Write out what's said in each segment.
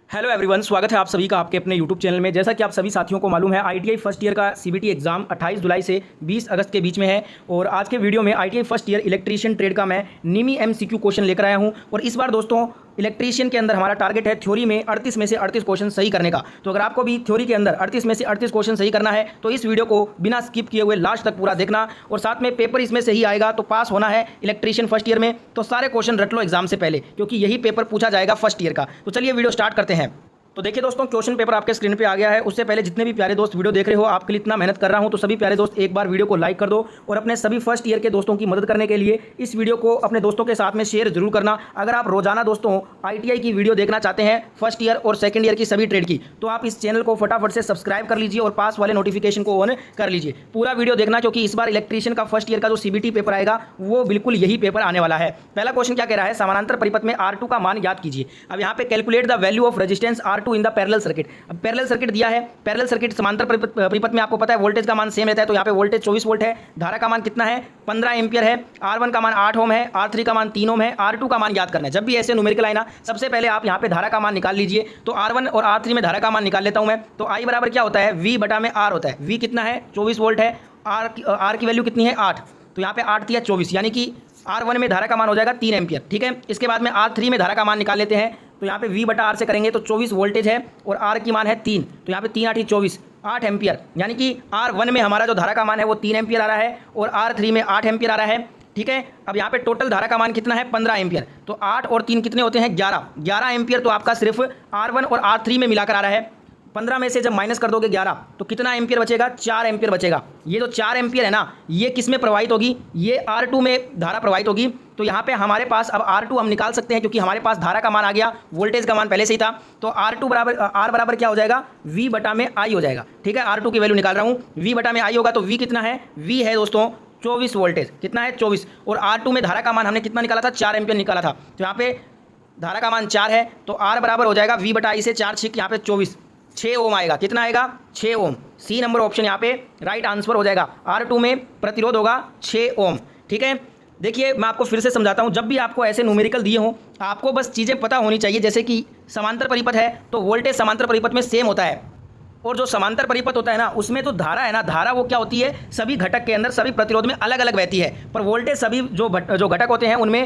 Hello everyone, स्वागत है आप सभी का आपके अपने यूट्यूब चैनल में। जैसा कि आप सभी साथियों को मालूम है, आईटीआई फर्स्ट ईयर का सीबीटी एग्जाम 28 जुलाई से 20 अगस्त के बीच में है। और आज के वीडियो में ITI first year electrician trade का मैं निमी एमसीक्यू क्वेश्चन लेकर आया हूं। और इस बार दोस्तों इलेक्ट्रीशियन के अंदर हमारा टारगेट है थ्योरी में 38 में से 38 क्वेश्चन सही करने का। तो अगर आपको भी थ्योरी के अंदर 38 में से 38 क्वेश्चन सही करना है तो इस वीडियो को बिना स्किप किए हुए लास्ट तक पूरा देखना। और साथ में पेपर इसमें से ही आएगा, तो पास होना है इलेक्ट्रीशियन फर्स्ट ईयर में तो सारे क्वेश्चन रट लो एग्जाम से पहले, क्योंकि यही पेपर पूछा जाएगा फर्स्ट ईयर का। तो चलिए वीडियो स्टार्ट करते हैं। तो देखिए दोस्तों, क्वेश्चन पेपर आपके स्क्रीन पे आ गया है। उससे पहले जितने भी प्यारे दोस्त वीडियो देख रहे हो, आपके लिए इतना मेहनत कर रहा हूं, तो सभी प्यारे दोस्त एक बार वीडियो को लाइक कर दो और अपने सभी फर्स्ट ईयर के दोस्तों की मदद करने के लिए इस वीडियो को अपने दोस्तों के साथ में शेयर जरूर करना। अगर आप रोजाना दोस्तों आईटीआई की वीडियो देखना चाहते हैं फर्स्ट ईयर और सेकंड ईयर की सभी ट्रेड की, तो आप इस चैनल को फटाफट से सब्सक्राइब कर लीजिए और पास वाले नोटिफिकेशन को ऑन कर लीजिए। पूरा वीडियो देखना, क्योंकि इस बार इलेक्ट्रीशियन का फर्स्ट ईयर का जो सीबीटी पेपर आएगा वो बिल्कुल यही पेपर आने वाला है। पहला क्वेश्चन क्या कह रहा है, समानांतर परिपथ में R2 का मान याद कीजिए। अब यहाँ पे calculate the value of resistance R2 in the parallel circuit. अब पैरेलल सर्किट दिया है, पैरेलल सर्किट समांतर परिपथ में आपको पता है वोल्टेज का मान सेम रहता है। तो यहाँ पे वोल्टेज 24 वोल्ट है, धारा का मान कितना है 15 एम्पियर है, R1 का मान 8 ओम है, R3 का मान 3 ओम है, R2 का मान याद करना है। जब भी ऐसे न्यूमेरिकल आए ना, सबसे पहले आप यहाँ पे धारा का मान निकाल लीजिए। तो R1 और R3 में धारा का मान निकाल लेता हूँ मैं। तो I बराबर क्या होता है, V बटा में R होता है। V कितना है 24 वोल्ट है, R की वैल्यू कितनी है 8, तो यहाँ पे 8 दिया 24, यानी कि R1 में धारा का मान हो जाएगा 3 एम्पियर। ठीक है, इसके बाद में R3 में धारा का मान निकाल लेते हैं। तो यहाँ पे V बटा R से करेंगे तो 24 वोल्टेज है और R की मान है 3, तो यहाँ पे 3 8 24 8 एम्पियर, यानी कि R1 में हमारा जो धारा का मान है वो 3 एम्पियर आ रहा है और R3 में 8 एम्पियर आ रहा है। ठीक है, अब यहाँ पे टोटल धारा का मान कितना है 15 एम्पियर। तो 8 और 3 कितने होते हैं 11 एम्पियर। तो आपका सिर्फ R1 और R3 में मिलाकर आ रहा है। 15 में से जब माइनस कर दोगे 11, तो कितना एम्पियर बचेगा 4 एम्पियर बचेगा। ये जो 4 एम्पियर है ना, ये किस में प्रवाहित होगी, ये R2 में धारा प्रवाहित होगी। तो यहाँ पे हमारे पास अब R2 हम निकाल सकते हैं, क्योंकि हमारे पास धारा का मान आ गया, वोल्टेज का मान पहले से ही था। तो R2 बराबर R बराबर क्या हो जाएगा, V बटा में I हो जाएगा। ठीक है, R2 की वैल्यू निकाल रहा हूँ, V बटा में I होगा। तो V कितना है, V है दोस्तों 24 वोल्टेज, कितना है 24, और R2 में धारा का मान हमने कितना निकाला था 4 एम्पियर निकाला था। तो यहाँ पे धारा का मान 4 है, तो R बराबर हो जाएगा V बटा I से 4 6 यहाँ पे 24, 6 ओम आएगा। कितना आएगा 6 ओम। सी नंबर ऑप्शन यहाँ पे राइट आंसर हो जाएगा। R2 में प्रतिरोध होगा 6 ओम। ठीक है, देखिए मैं आपको फिर से समझाता हूँ। जब भी आपको ऐसे न्यूमेरिकल दिए हों, आपको बस चीज़ें पता होनी चाहिए। जैसे कि समांतर परिपथ है तो वोल्टेज समांतर परिपथ में सेम होता है, और जो समांतर परिपथ होता है ना, उसमें तो धारा है ना, धारा वो क्या होती है, सभी घटक के अंदर सभी प्रतिरोध में अलग अलग बहती है, पर वोल्टेज सभी जो घटक होते हैं उनमें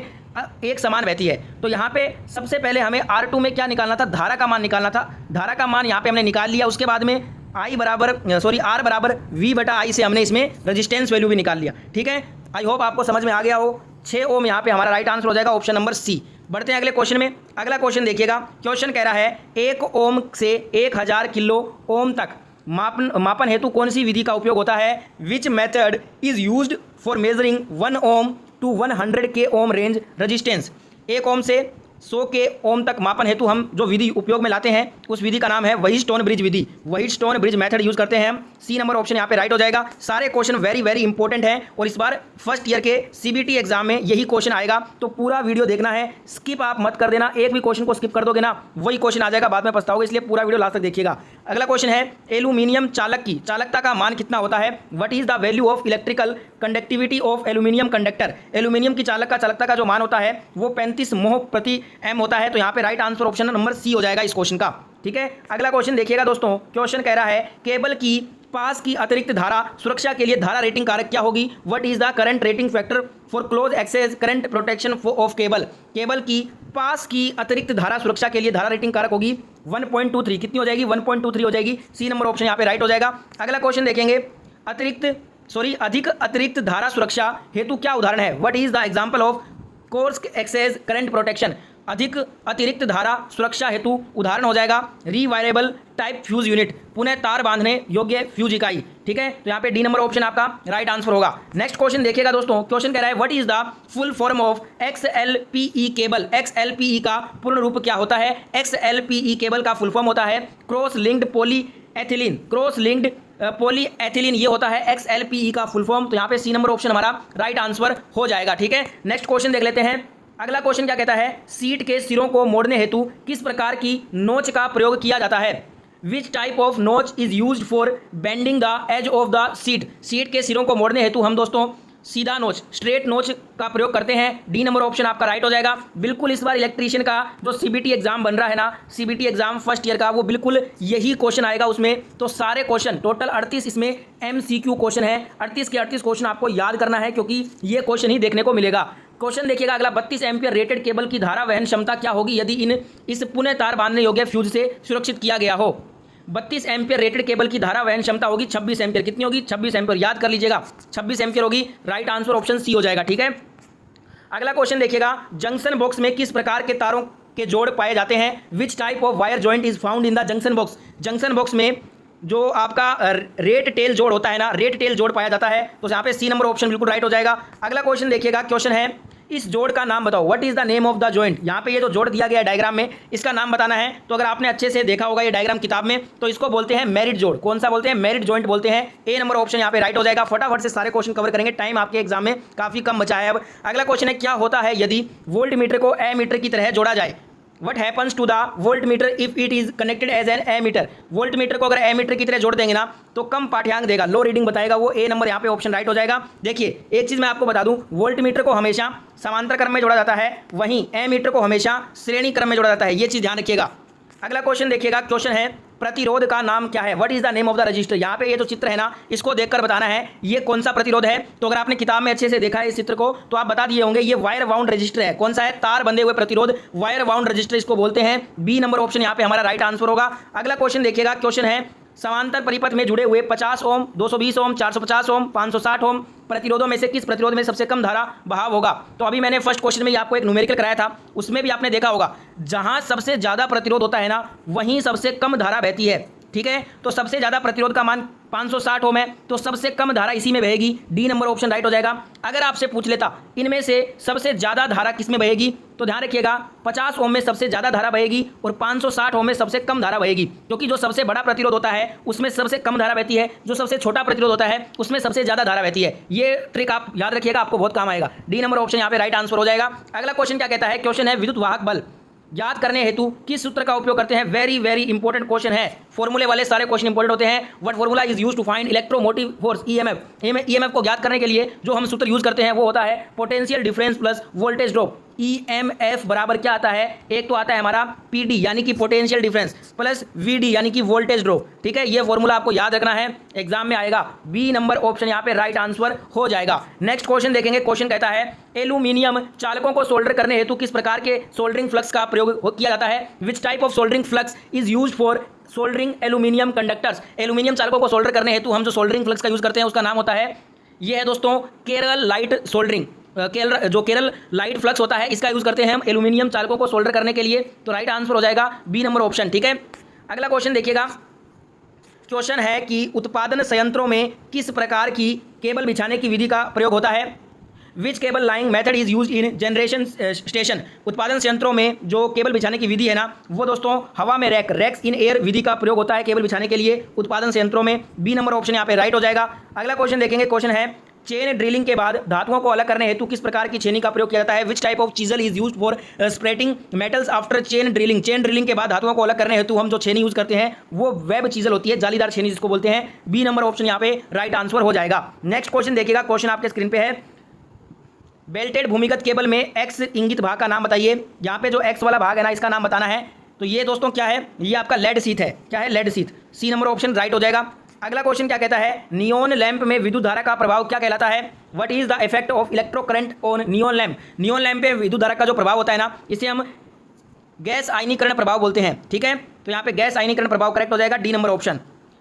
एक समान बहती है। तो यहाँ पे सबसे पहले हमें R2 में क्या निकालना था, धारा का मान निकालना था। धारा का मान यहाँ पे हमने निकाल लिया। उसके बाद में R बराबर V बटा I से हमने इसमें रेजिस्टेंस वैल्यू भी निकाल लिया। ठीक है, आई होप आपको समझ में आ गया हो। 6 ओम यहाँ पे हमारा राइट आंसर हो जाएगा, ऑप्शन नंबर सी। बढ़ते हैं अगले क्वेश्चन में। अगला क्वेश्चन देखिएगा। क्वेश्चन कह रहा है 1 ओम से 1000 किलो ओम तक मापन हेतु कौन सी विधि का उपयोग होता है। Which method is used for measuring 1 ohm to 100 के ओम रेंज रजिस्टेंस। 1 ओम से 100 के ओम तक मापन हेतु हम जो विधि उपयोग में लाते हैं, उस विधि का नाम है व्हीटस्टोन ब्रिज विधि। व्हीटस्टोन ब्रिज मेथड यूज करते हैं हम। सी नंबर ऑप्शन यहाँ पे राइट हो जाएगा। सारे क्वेश्चन वेरी वेरी इंपॉर्टेंट हैं, और इस बार फर्स्ट ईयर के सीबीटी एग्जाम में यही क्वेश्चन आएगा। तो पूरा वीडियो देखना है, स्किप आप मत कर देना। एक भी क्वेश्चन को स्किप कर दोगे ना, वही क्वेश्चन आ जाएगा, बाद में पछताओगे, इसलिए पूरा वीडियो लास्ट तक देखिएगा। अगला क्वेश्चन है, एल्यूमिनियम चालक की चालकता का मान कितना होता है। What is the value of electrical conductivity of aluminium conductor. Aluminium की चालकता का जो मान होता है वो 35 मोह प्रति एम होता है। तो यहाँ पे right answer option number C हो जाएगा इस क्वेश्चन का। ठीक है, अगला क्वेश्चन देखिएगा दोस्तों। क्वेश्चन कह रहा है केबल की पास की अतिरिक्त धारा सुरक्षा के लिए धारा रेटिंग कारक क्या होगी। What is the current rating factor for close excess current protection of cable. Cable की पास की अतिरिक्त धारा सुरक्षा के लिए धारा रेटिंग कारक होगी 1.23। कितनी हो जाएगी 1.23 हो जाएगी। सी नंबर ऑप्शन यहाँ पे राइट हो जाएगा। अगला क्वेश्चन देखेंगे, अधिक अतिरिक्त धारा सुरक्षा हेतु क्या उदाहरण है। What is the example of coarse excess current protection. अधिक अतिरिक्त धारा सुरक्षा हेतु उदाहरण हो जाएगा रीवायरेबल टाइप फ्यूज यूनिट, पुनः तार बांधने योग्य फ्यूज इकाई। ठीक है, तो यहाँ पे डी नंबर ऑप्शन आपका राइट आंसर होगा। नेक्स्ट क्वेश्चन देखिएगा दोस्तों। क्वेश्चन कह रहा है what is the full form of XLPE cable. XLPE का पूर्ण रूप क्या होता है। XLPE केबल का फुल फॉर्म होता है cross linked polyethylene. Cross linked polyethylene ये होता है XLPE का फुल फॉर्म। तो यहाँ पे सी नंबर ऑप्शन हमारा राइट आंसर हो जाएगा। ठीक है, नेक्स्ट क्वेश्चन देख लेते हैं। अगला क्वेश्चन क्या कहता है, सीट के सिरों को मोड़ने हेतु किस प्रकार की नोच का प्रयोग किया जाता है। Which type of notch is used for bending the edge of the sheet. Sheet के सिरों को मोड़ने हेतु हम दोस्तों सीधा नोच, स्ट्रेट नोच का प्रयोग करते हैं। डी नंबर ऑप्शन आपका राइट हो जाएगा। बिल्कुल इस बार इलेक्ट्रीशियन का जो सीबीटी एग्जाम बन रहा है ना, सीबीटी एग्जाम फर्स्ट ईयर का, वो बिल्कुल यही क्वेश्चन आएगा उसमें। तो सारे क्वेश्चन टोटल 38 इसमें एमसीक्यू क्वेश्चन है। 38 के 38 क्वेश्चन आपको याद करना है, क्योंकि ये क्वेश्चन ही देखने को मिलेगा। क्वेश्चन देखिएगा अगला, 32 एम्पियर रेटेड केबल की धारा वहन क्षमता क्या होगी यदि इस पुनः तार बांधने योग्य फ्यूज से सुरक्षित किया गया हो। 32 एम्पियर रेटेड केबल की धारा वहन क्षमता होगी 26 एम्पियर। कितनी होगी? 26 एम्पियर। याद कर लीजिएगा, 26 एम्पियर होगी। राइट आंसर ऑप्शन सी हो जाएगा। ठीक है, अगला क्वेश्चन देखिएगा, जंक्शन बॉक्स में किस प्रकार के तारों के जोड़ पाए जाते हैं? विच type of wire joint is found in the junction box? Junction box में जो आपका रेट टेल जोड़ होता है ना, रेट टेल जोड़ पाया जाता है। तो यहाँ पे सी नंबर ऑप्शन बिल्कुल राइट हो जाएगा। अगला क्वेश्चन देखिएगा, क्वेश्चन है इस जोड़ का नाम बताओ। What is the name of the joint? यहाँ पे ये जो जोड़ दिया गया है डायग्राम में, इसका नाम बताना है। तो अगर आपने अच्छे से देखा होगा ये डायग्राम किताब में, तो इसको बोलते हैं मेरिट जोड़। कौन सा बोलते हैं? मेरिट जॉइंट बोलते हैं। ए नंबर ऑप्शन यहाँ पे राइट हो जाएगा। फटाफट से सारे क्वेश्चन कवर करेंगे, टाइम आपके एग्जाम में काफी कम बचा है। अब अगला क्वेश्चन है, क्या होता है यदि वोल्ट मीटर को एमीटर की तरह जोड़ा जाए? What happens to the voltmeter if it is connected as an ammeter? Volt meter को अगर एमीटर की तरह जोड़ देंगे ना, तो कम पाठ्यांक देगा, लो रीडिंग बताएगा। वो ए नंबर यहाँ पे ऑप्शन राइट हो जाएगा। देखिए एक चीज़ मैं आपको बता दूं, वोल्ट मीटर को हमेशा समांतर क्रम में जोड़ा जाता है, वहीं एमीटर को हमेशा श्रेणी क्रम में जोड़ा जाता है। ये चीज़ ध्यान रखिएगा। अगला क्वेश्चन देखिएगा, क्वेश्चन है प्रतिरोध का नाम क्या है? What is the name of the register? यहाँ पे ये जो चित्र है ना, इसको देखकर बताना है ये कौन सा प्रतिरोध है। तो अगर आपने किताब में अच्छे से देखा है इस चित्र को, तो आप बता दिए होंगे ये वायर वाउंड रजिस्टर है। कौन सा है? तार बंधे हुए प्रतिरोध, वायर वाउंड रजिस्टर इसको बोलते हैं। बी नंबर ऑप्शन यहाँ पे हमारा राइट आंसर होगा। अगला क्वेश्चन देखिएगा, क्वेश्चन है समांतर परिपथ में जुड़े हुए 50 ओम, 220 ओम, 450 ओम, 560 ओम प्रतिरोधों में से किस प्रतिरोध में सबसे कम धारा बहाव होगा? तो अभी मैंने फर्स्ट क्वेश्चन में ही आपको एक न्यूमेरिकल कराया था, उसमें भी आपने देखा होगा जहां सबसे ज्यादा प्रतिरोध होता है ना, वहीं सबसे कम धारा बहती है। ठीक है, तो सबसे ज्यादा प्रतिरोध का मान 560 ओम है, तो सबसे कम धारा इसी में बहेगी। डी नंबर ऑप्शन राइट हो जाएगा। अगर आपसे पूछ लेता इनमें से सबसे ज्यादा धारा किस में बहेगी, तो ध्यान रखिएगा 50 ओम में सबसे ज्यादा धारा बहेगी और 560 ओम में सबसे कम धारा बहेगी, क्योंकि जो सबसे बड़ा प्रतिरोध होता है उसमें सबसे कम धारा बहती है, जो सबसे छोटा प्रतिरोध होता है उसमें सबसे ज्यादा धारा बहती है। ये ट्रिक आप याद रखिएगा, आपको बहुत काम आएगा। डी नंबर ऑप्शन यहाँ पे राइट आंसर हो जाएगा। अगला क्वेश्चन क्या कहता है? क्वेश्चन है विद्युत वाहक बल याद करने हेतु किस सूत्र का उपयोग करते हैं? वेरी वेरी इंपॉर्टेंट क्वेश्चन है। फॉर्मूले वाले सारे क्वेश्चन इंपॉर्टेंट होते हैं। What formula is used to find electromotive force EMF? EMF को ज्ञात करने के लिए जो हम सूत्र यूज करते हैं वो होता है potential difference plus voltage drop. EMF बराबर क्या आता है? एक तो आता है हमारा पीडी यानी कि पोटेंशियल डिफरेंस प्लस वीडी यानी कि वोल्टेज ड्रॉप। ठीक है, ये फॉर्मूला आपको याद रखना है, एग्जाम में आएगा। बी नंबर ऑप्शन यहाँ पे राइट आंसर हो जाएगा। नेक्स्ट क्वेश्चन देखेंगे। क्वेश्चन कहता है एल्यूमिनियम चालकों को सोल्डर करने हेतु किस प्रकार के सोल्डरिंग फ्लक्स का प्रयोग किया जाता है? Which type of soldering flux is used for soldering aluminium conductors? Aluminium चालकों को सोल्डर करने हेतु हम जो सोल्डरिंग फ्लक्स का यूज करते हैं उसका नाम होता है, ये है दोस्तों केरल लाइट सोल्डरिंग। जो केरल लाइट फ्लक्स होता है इसका यूज करते हैं हम एल्यूमिनियम चालकों को सोल्डर करने के लिए। तो राइट आंसर हो जाएगा बी नंबर ऑप्शन। ठीक है, अगला क्वेश्चन देखिएगा। क्वेश्चन है कि उत्पादन संयंत्रों में किस प्रकार की केबल बिछाने की विधि का प्रयोग होता है? Which cable laying method is use in generation station? उत्पादन संयंत्रों में जो केबल बिछाने की विधि है ना, वो दोस्तों हवा में रैक्स इन एयर विधि का प्रयोग होता है केबल बिछाने के लिए उत्पादन संयंत्रों में। बी नंबर ऑप्शन यहाँ पे राइट हो जाएगा। अगला क्वेश्चन देखेंगे। क्वेश्चन है चेन ड्रिलिंग के बाद धातुओं को अलग करने हेतु किस प्रकार की छेनी का प्रयोग किया जाता है? Which type of chisel is used for separating metals after chain drilling? Chain drilling के बाद धातुओं को अलग करने हेतु हम जो छेनी यूज करते हैं वो वेब चीजल होती है, जालीदार छेनी जिसको बोलते हैं। बी नंबर ऑप्शन यहाँ पे राइट आंसर हो जाएगा। नेक्स्ट क्वेश्चन देखिएगा। क्वेश्चन आपके स्क्रीन पे है, बेल्टेड भूमिगत केबल में एक्स इंगित भाग का नाम बताइए। यहाँ पे जो एक्स वाला भाग है ना, इसका नाम बताना है। तो ये दोस्तों क्या है? ये आपका लेड शीथ है। क्या है? Lead sheath. C number option right हो जाएगा। अगला क्वेश्चन क्या कहता है? नियोन लैंप में विद्युत धारा का प्रभाव क्या कहलाता है? What is the effect of electro current on neon lamp? Neon lamp पे विद्युत धारा का जो प्रभाव होता है ना, इसे हम गैस आयनीकरण प्रभाव बोलते हैं। ठीक है, तो यहाँ पे गैस आयनीकरण प्रभाव करेक्ट हो जाएगा, डी नंबर ऑप्शन।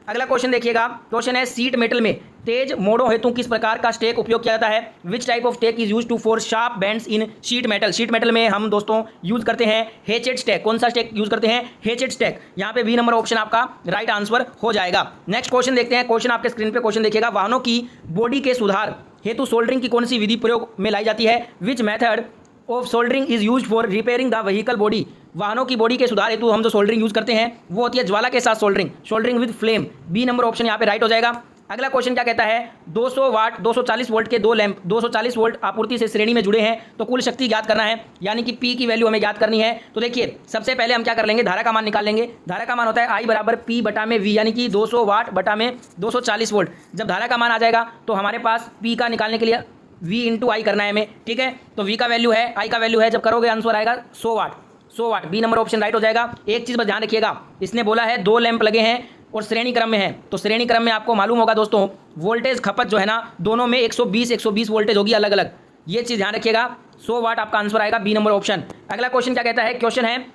अगला क्वेश्चन देखिएगा। क्वेश्चन है सीट मेटल में तेज मोड़ों हेतु किस प्रकार का स्टेक उपयोग किया जाता है? Which type of stake is use to for sharp bends in sheet metal? Sheet metal में हम दोस्तों यूज करते हैं हेचेड स्टेक। कौन सा स्टेक यूज करते हैं? हेचेड स्टेक। यहाँ पे बी नंबर ऑप्शन आपका राइट आंसर हो जाएगा। नेक्स्ट क्वेश्चन देखते हैं। क्वेश्चन आपके स्क्रीन पे क्वेश्चन देखिएगा। वाहनों की बॉडी के सुधार हेतु सोल्डरिंग की कौन सी विधि प्रयोग में लाई जाती है? Which method of soldering is use for repairing the vehicle body? वाहनों की बॉडी के सुधार हेतु हम जो सोल्डरिंग यूज करते हैं वो होती है ज्वाला के साथ soldering, soldering with flame. B number option यहाँ पे राइट हो जाएगा। अगला क्वेश्चन क्या कहता है? 200 वाट 240 वोल्ट के दो लैंप 240 वोल्ट आपूर्ति से श्रेणी में जुड़े हैं, तो कुल शक्ति ज्ञात करना है, यानी कि पी की वैल्यू हमें ज्ञात करनी है। तो देखिए सबसे पहले हम क्या कर लेंगे, धारा का मान निकाल लेंगे। धारा का मान होता है आई बराबर पी बटा में वी, यानी कि 200 वाट बटा में 240 वोल्ट। जब धारा का मान आ जाएगा तो हमारे पास पी का निकालने के लिए V इंटू आई करना है हमें, ठीक है। तो V का वैल्यू है, I का वैल्यू है, जब करोगे आंसर आएगा 100 वाट। 100 वाट, बी नंबर ऑप्शन राइट हो जाएगा। एक चीज़ बस ध्यान रखिएगा, इसने बोला है 2 लैंप लगे हैं और श्रेणी क्रम में है, तो श्रेणी क्रम में आपको मालूम होगा दोस्तों वोल्टेज खपत जो है ना दोनों में 120 वोल्टेज होगी अलग अलग, ये चीज़ ध्यान रखिएगा। 100 वाट आपका आंसर आएगा, बी नंबर ऑप्शन। अगला क्वेश्चन क्या कहता है, क्वेश्चन है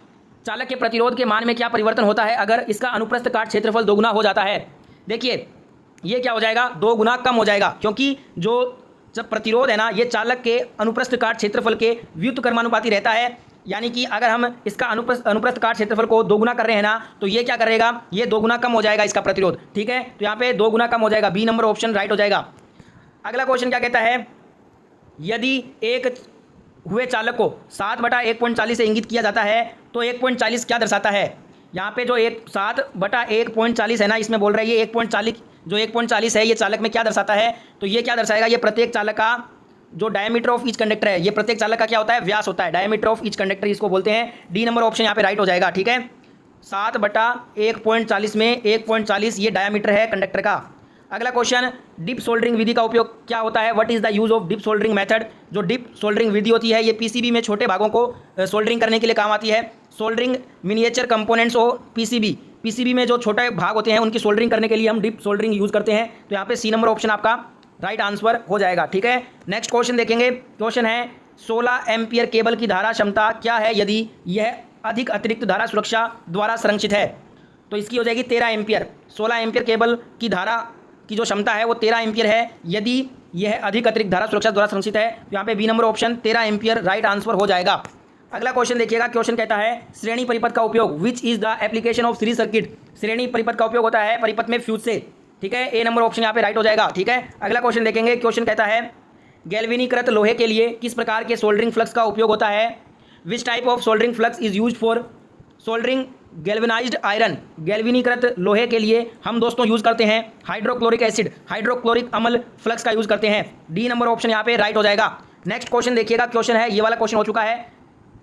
चालक के प्रतिरोध के मान में क्या परिवर्तन होता है अगर इसका अनुप्रस्थ काट क्षेत्रफल 2 गुना हो जाता है। देखिए ये क्या हो जाएगा, 2 गुना कम हो जाएगा, क्योंकि जब प्रतिरोध है ना ये चालक के अनुप्रस्थ काट क्षेत्रफल के व्युत्क्रमानुपाती रहता है। यानी कि अगर हम इसका अनुप्रस्थ काट क्षेत्रफल को 2 गुना कर रहे हैं ना, तो ये क्या करेगा, ये 2 गुना कम हो जाएगा इसका प्रतिरोध, ठीक है। तो यहाँ पे 2 गुना कम हो जाएगा, बी नंबर ऑप्शन राइट हो जाएगा। अगला क्वेश्चन क्या कहता है, यदि एक हुए चालक को 7/1.40 से इंगित किया जाता है तो 1.40 क्या दर्शाता है। यहाँ पे जो 7/1.40 है ना, इसमें बोल रहा है ये 1.40 है, ये चालक में क्या दर्शाता है, तो ये क्या दर्शाएगा, ये प्रत्येक चालक का जो डायमीटर ऑफ ईच कंडक्टर है, ये प्रत्येक चालक का क्या होता है, व्यास होता है, डायमीटर ऑफ ईच कंडक्टर इसको बोलते हैं। डी नंबर ऑप्शन यहाँ पे राइट हो जाएगा, ठीक है। 7/1.40 में 1.40 ये डायमीटर है कंडक्टर का। अगला क्वेश्चन, डिप सोल्डरिंग विधि का उपयोग क्या होता है, what is the use of dip soldering method. जो डिप सोल्डरिंग विधि होती है ये पीसीबी में छोटे भागों को सोल्डरिंग करने के लिए काम आती है। Soldering miniature components of PCB में जो छोटे भाग होते हैं उनकी सोल्डरिंग करने के लिए हम डिप सोल्डरिंग यूज करते हैं। तो यहाँ पे सी नंबर ऑप्शन आपका राइट आंसर हो जाएगा, ठीक है। नेक्स्ट क्वेश्चन देखेंगे, क्वेश्चन है 16 एम्पियर केबल की धारा क्षमता क्या है यदि यह अधिक अतिरिक्त धारा सुरक्षा द्वारा संरक्षित है। तो इसकी हो जाएगी 13 एम्पियर। 16 एम्पियर केबल की धारा की जो क्षमता है वो 13 एम्पियर है यदि यह अधिक अतिरिक्त धारा सुरक्षा द्वारा संरक्षित है। तो यहाँ पे B number option 13 ampere right answer हो जाएगा। अगला क्वेश्चन देखिएगा, क्वेश्चन कहता है श्रेणी परिपथ का उपयोग, which is the application of series circuit. श्रेणी परिपथ का उपयोग होता है परिपथ में फ्यूज से, ठीक है। ए नंबर ऑप्शन यहाँ पे राइट हो जाएगा, ठीक है। अगला क्वेश्चन देखेंगे, क्वेश्चन कहता है गैल्वेनीकृत लोहे के लिए किस प्रकार के सोल्डरिंग फ्लक्स का उपयोग होता है। Which type of soldering flux is use for soldering galvanized iron. गैल्वेनीकृत लोहे के लिए हम दोस्तों यूज करते हैं हाइड्रोक्लोरिक एसिड, हाइड्रोक्लोरिक अम्ल फ्लक्स का यूज करते हैं। डी नंबर ऑप्शन यहाँ पे राइट हो जाएगा। नेक्स्ट क्वेश्चन देखिएगा, क्वेश्चन है ये वाला क्वेश्चन हो चुका है,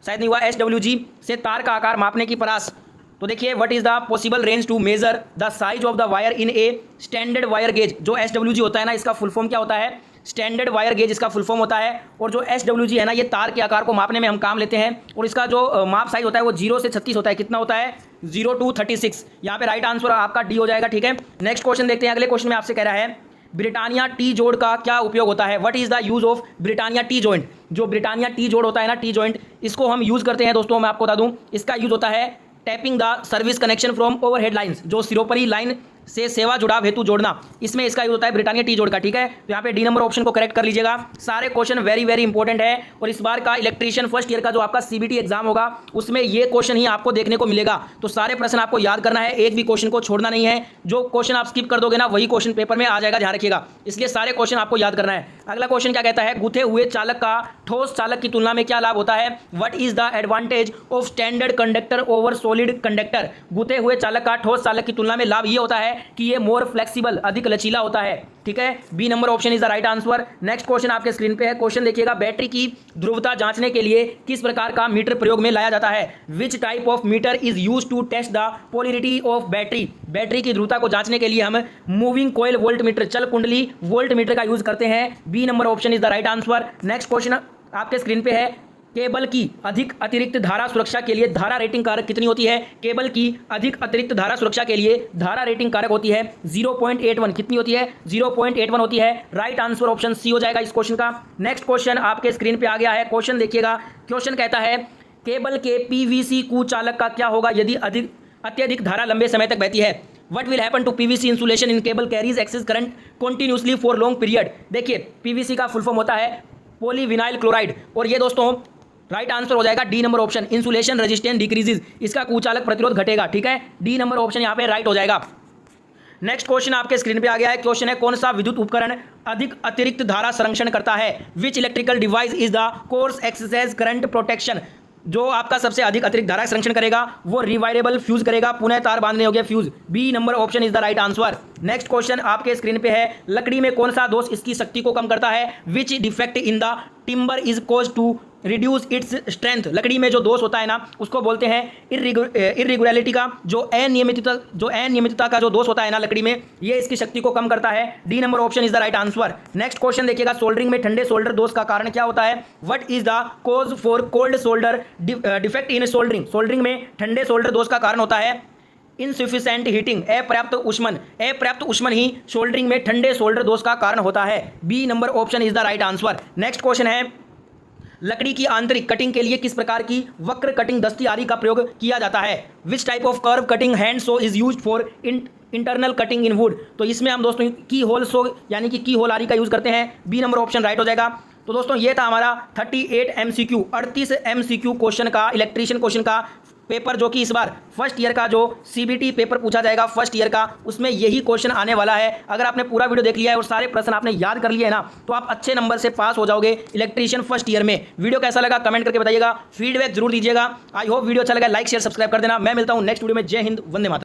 शायद नहीं हुआ, SWG से तार का आकार मापने की परास। तो देखिए what is the possible range to measure the size of the wire in a standard wire gauge. जो SWG होता है ना, इसका फुल फॉर्म क्या होता है, स्टैंडर्ड वायर गेज इसका फुल फॉर्म होता है। और जो SWG है ना, ये तार के आकार को मापने में हम काम लेते हैं। और इसका जो माप साइज होता है वो 0 से 36 होता है। कितना होता है, 0 to 36। यहाँ पे राइट आंसर आपका डी हो जाएगा, ठीक है। नेक्स्ट क्वेश्चन देखते हैं। अगले क्वेश्चन में आपसे कह रहा है ब्रिटानिया टी जोड़ का क्या उपयोग होता है। What is the use of Britannia T joint. जो ब्रिटानिया टी जोड़ होता है ना, टी जॉइंट, इसको हम यूज करते हैं दोस्तों। मैं आपको बता दूं, इसका यूज होता है tapping the service connection from overhead lines, जो सिरोपरी लाइन से सेवा जुड़ाव हेतु जोड़ना, इसमें इसका यूज होता है ब्रिटानिया टी जोड़ का, ठीक है। तो यहाँ पे डी नंबर ऑप्शन को करेक्ट कर लीजिएगा। सारे क्वेश्चन वेरी वेरी इंपॉर्टेंट है और इस बार का इलेक्ट्रीशियन फर्स्ट ईयर का जो आपका CBT एग्जाम होगा उसमें ये क्वेश्चन ही आपको देखने को मिलेगा। तो सारे प्रश्न आपको याद करना है, एक भी क्वेश्चन को छोड़ना नहीं है। जो क्वेश्चन आप स्किप कर दोगे ना वही क्वेश्चन पेपर में आ जाएगा, ध्यान रखिएगा। इसलिए सारे क्वेश्चन आपको याद करना है। अगला क्वेश्चन क्या कहता है, गूथे हुए चालक का ठोस चालक की तुलना में क्या लाभ होता है। What is the advantage of standard conductor over solid conductor. गूथे हुए चालक का ठोस चालक की तुलना में लाभ ये होता है कि ये मोर फ्लेक्सिबल, अधिक लचीला होता है, ठीक है। B number option is the right answer. Next question आपके स्क्रीन पे है, क्वेश्चन देखिएगा, बैटरी की ध्रुवता जांचने के लिए किस प्रकार का मीटर प्रयोग में लाया जाता है। Which type of meter is use to test the polarity of battery. Battery की ध्रुवता को जांचने के लिए हम मूविंग कोयल वोल्ट मीटर, चल कुंडली वोल्ट मीटर का यूज करते हैं। B number option is the right answer. Next question आपके स्क्रीन पे है, केबल की अधिक अतिरिक्त धारा सुरक्षा के लिए धारा रेटिंग कारक कितनी होती है। केबल की अधिक अतिरिक्त धारा सुरक्षा के लिए धारा रेटिंग कारक होती है 0.81। कितनी होती है, 0.81 होती है। राइट आंसर ऑप्शन सी हो जाएगा इस क्वेश्चन का। नेक्स्ट क्वेश्चन आपके स्क्रीन पे आ गया है, क्वेश्चन देखिएगा। क्वेश्चन कहता है केबल के PVC कुचालक का क्या होगा यदि अत्यधिक धारा लंबे समय तक बहती है। What will happen to PVC insulation in cable carries excess current continuously for long period। देखिए PVC का फुल फॉर्म होता है पॉलीविनाइल क्लोराइड और ये दोस्तों राइट आंसर हो जाएगा D number option, insulation resistance decreases, इसका कुचालक प्रतिरोध घटेगा, ठीक है। डी नंबर ऑप्शन यहाँ पे राइट हो जाएगा। नेक्स्ट क्वेश्चन आपके स्क्रीन पे आ गया है, क्वेश्चन है कौन सा विद्युत उपकरण अधिक अतिरिक्त धारा संरक्षण करता है। Which electrical device is the course exercise current protection. जो आपका सबसे अधिक अतिरिक्त धारा संरक्षण करेगा वो रिवायरेबल फ्यूज करेगा, पुनः तार बांधने योग्य fuse. B number option is the right answer. Next question आपके स्क्रीन पे है, लकड़ी में कौन सा दोष इसकी शक्ति को कम करता है। Which defect in the timber is cause to reduce its strength, लकड़ी में जो दोष होता है ना उसको बोलते हैं इरेगुलरिटी का, जो अनियमितता का जो दोष होता है ना लकड़ी में, ये इसकी शक्ति को कम करता है। D number option is the right answer. Next question देखिएगा, सोल्डरिंग में ठंडे सोल्डर दोष का कारण क्या होता है? What is the cause for cold solder defect in soldering? Soldering में ठंडे सोल्डर दोष का कारण होता है इनसफिशिएंट हीटिंग, अपर्याप्त ऊष्मन ही सोल्डरिंग में ठंडे सोल्डर दोष का कारण होता है। B number option is the right answer. Next question है, लकड़ी की आंतरिक कटिंग के लिए किस प्रकार की वक्र कटिंग दस्ती आरी का प्रयोग किया जाता है? Which type of curve cutting hand so is used for internal cutting in would? तो इसमें हम दोस्तों की होल सो यानी कि की होल आरी का यूज करते हैं। बी नंबर ऑप्शन राइट हो जाएगा। तो दोस्तों ये था हमारा 38 MCQ 38 MCQ क्वेश्चन का, इलेक्ट्रीशियन क्वेश्चन का पेपर, जो कि इस बार फर्स्ट ईयर का जो CBT पेपर पूछा जाएगा फर्स्ट ईयर का, उसमें यही क्वेश्चन आने वाला है। अगर आपने पूरा वीडियो देख लिया है और सारे प्रश्न आपने याद कर लिए है ना, तो आप अच्छे नंबर से पास हो जाओगे इलेक्ट्रीशियन फर्स्ट ईयर में। वीडियो कैसा लगा कमेंट करके बताइएगा, फीडबैक जरूर दीजिएगा। आई होप वीडियो अच्छा लगा, लाइक शेयर सब्सक्राइब कर देना। मैं मिलता हूँ नेक्स्ट वीडियो में। जय हिंद, वंदे मातरम।